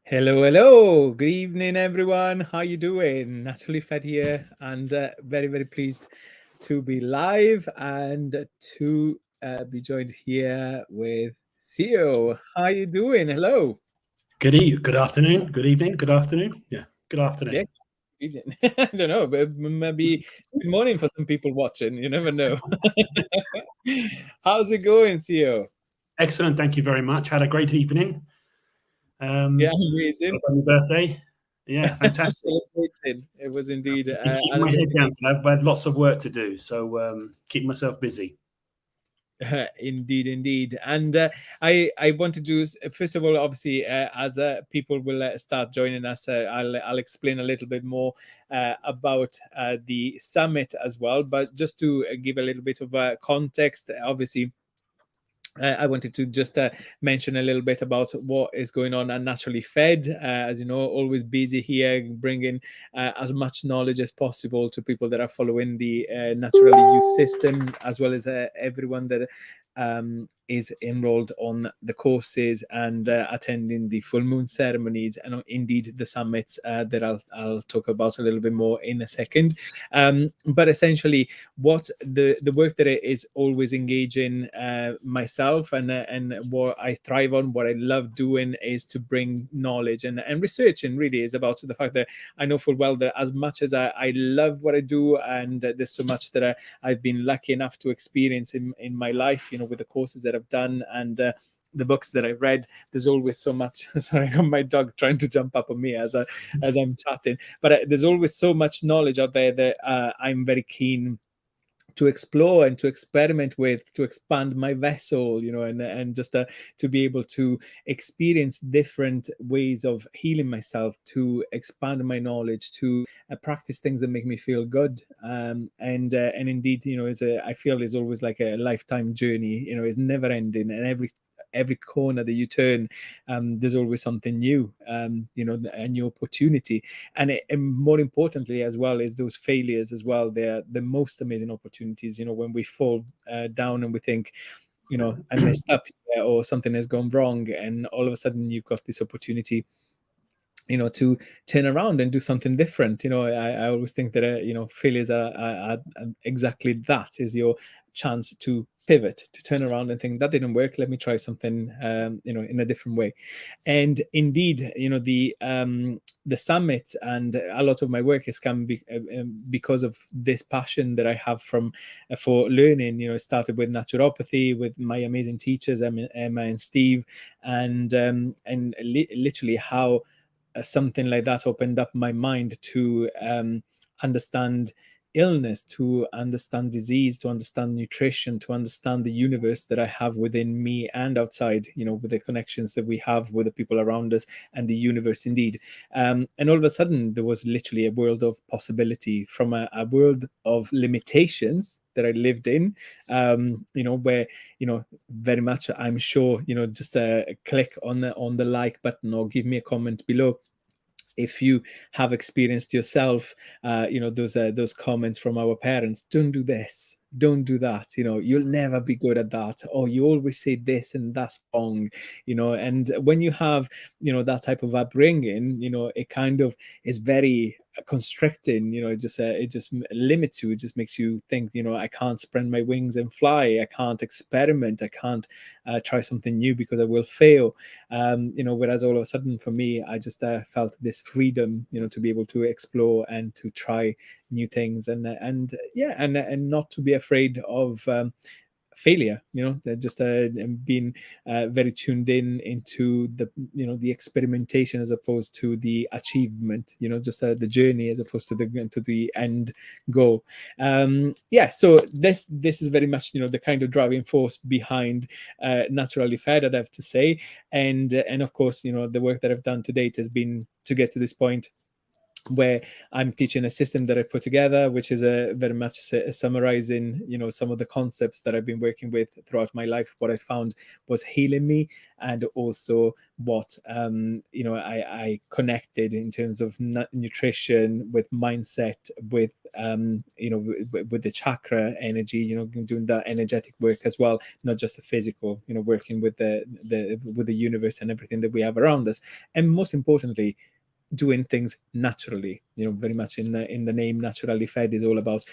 Hello, hello. Good evening, everyone. How you doing? Naturally Fed here, and very, very pleased to be live and to be joined here with Psio. How you doing? Hello. Good afternoon, good evening, good afternoon. Yeah, good Yeah. afternoon. Evening. I don't know, but maybe good morning for some people watching. You never know. How's it going, Psio? Excellent, thank you very much. Had a great evening. Yeah, On amazing. your birthday. Yeah, fantastic. Celebrating. It was indeed Been an keeping my head amazing. down today. I've had lots of work to do, so keep myself busy. Indeed, indeed, and I want to do first of all, obviously, as people will start joining us, I'll explain a little bit more about the summit as well. But just to give a little bit of context, obviously, I wanted to just mention a little bit about what is going on at Naturally Fed. As you know, always busy here, bringing as much knowledge as possible to people that are following the Naturally Use system, as well as everyone that is enrolled on the courses and attending the full moon ceremonies and indeed the summits that I'll talk about a little bit more in a second. But essentially, what the work that is always engaging myself and what I thrive on, what I love doing is to bring knowledge and research, and really is about the fact that I know full well that as much as I love what I do, and there's so much that I've been lucky enough to experience in my life, with the courses that I've done and the books that I've read. There's always so much. Sorry, I got my dog trying to jump up on me as I'm chatting. But there's always so much knowledge out there that I'm very keen to explore and to experiment with, to expand my vessel, and just to be able to experience different ways of healing myself, to expand my knowledge, to practice things that make me feel good, and indeed, I feel is always like a lifetime journey. It's never ending, and every corner that you turn, there's always something new, a new opportunity. And more importantly as well is those failures as well. They're the most amazing opportunities, when we fall down and we think, I messed up here, or something has gone wrong, and all of a sudden you've got this opportunity, to turn around and do something different. I always think that failures are exactly that, is your chance to pivot, to turn around and think that didn't work, let me try something in a different way. And indeed, the summit and a lot of my work has come because of this passion that I have for learning. It started with naturopathy, with my amazing teachers, Emma and Steve, and literally how something like that opened up my mind to understand illness, to understand disease, to understand nutrition, to understand the universe that I have within me and outside, with the connections that we have with the people around us and the universe indeed. And all of a sudden, there was literally a world of possibility from a world of limitations that I lived in, where, very much, I'm sure, just click on the like button or give me a comment below if you have experienced yourself, those comments from our parents. Don't do this, don't do that, you'll never be good at that, or you always say this and that's wrong. And when you have that type of upbringing, it kind of is very constricting. It just limits you. It just makes you think, I can't spread my wings and fly, I can't experiment, I can't try something new because I will fail. Whereas all of a sudden for me, I just felt this freedom, to be able to explore and to try new things, and yeah, and not to be afraid of failure. Just being very tuned into the experimentation as opposed to the achievement. Just the journey as opposed to the end goal. Yeah, so this is very much the kind of driving force behind Naturally Fed, I'd have to say. And of course, the work that I've done to date has been to get to this point where I'm teaching a system that I put together, which is a very much summarizing, some of the concepts that I've been working with throughout my life. What I found was healing me, and also what I connected in terms of nutrition with mindset, with with the chakra energy, doing that energetic work as well, not just the physical, working with the universe and everything that we have around us, and most importantly, doing things naturally. Very much in the name, NaturAlly Fed is all about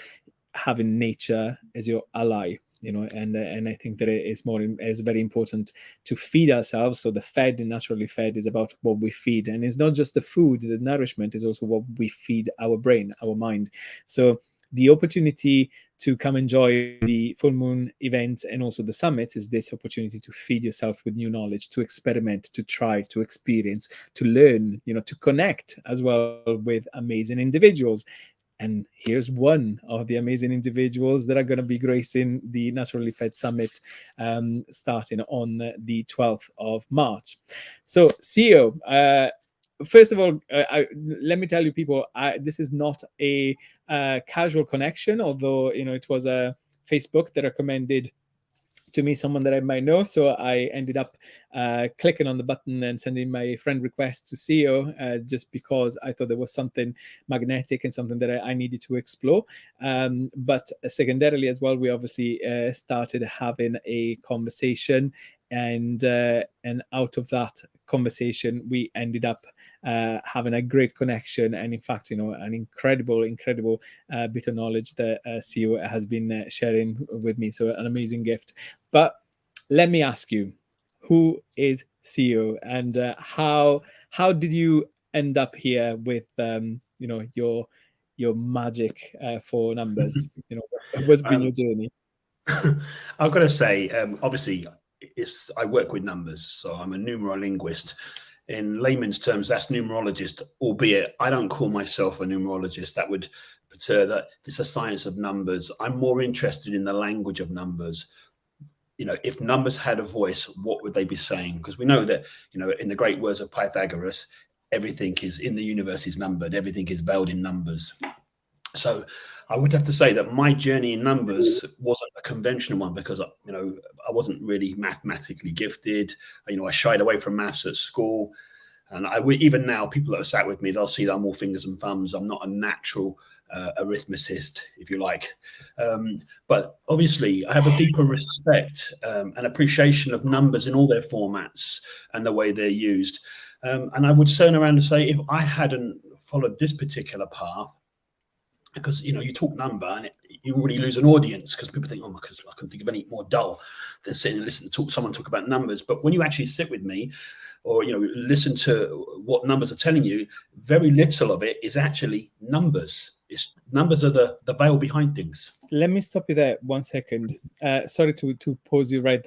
having nature as your ally. And I think that is very important to feed ourselves. So the fed, NaturAlly Fed, is about what we feed, and it's not just the food. The nourishment is also what we feed our brain, our mind. So the opportunity to come enjoy the full moon event and also the summit is this opportunity to feed yourself with new knowledge, to experiment, to try, to experience, to learn, to connect as well with amazing individuals. And here's one of the amazing individuals that are going to be gracing the NaturAlly Fed Summit, starting on the 12th of March. So, Psio, first of all, let me tell you, people, this is not a casual connection, although it was a Facebook that recommended to me someone that I might know. So I ended up clicking on the button and sending my friend request to Psio, just because I thought there was something magnetic and something that I needed to explore. But secondarily as well, we obviously started having a conversation, and out of that conversation, we ended up having a great connection, and in fact, an incredible bit of knowledge that Psio has been sharing with me. So an amazing gift. But let me ask you, who is Psio, and how did you end up here with your magic for numbers? What's been your journey? I've got to say, obviously, I work with numbers, so I'm a numerolinguist. In layman's terms, that's numerologist, albeit I don't call myself a numerologist. That would portray that it's a science of numbers. I'm more interested in the language of numbers. If numbers had a voice, what would they be saying? Because we know that, in the great words of Pythagoras, everything is in the universe is numbered, everything is veiled in numbers. So I would have to say that my journey in numbers wasn't a conventional one, because I wasn't really mathematically gifted. I shied away from maths at school, and even now, people that are sat with me, they'll see that I'm all fingers and thumbs. I'm not a natural arithmetist, if you like. But obviously, I have a deeper respect and appreciation of numbers in all their formats and the way they're used. And I would turn around and say, if I hadn't followed this particular path, because you talk number and you already lose an audience, because people think, oh my goodness, I couldn't think of any more dull than sitting and listening to someone talk about numbers. But when you actually sit with me, or listen to what numbers are telling you, very little of it is actually numbers. Numbers are the veil behind things. Let me stop you there 1 second. Sorry to pause you right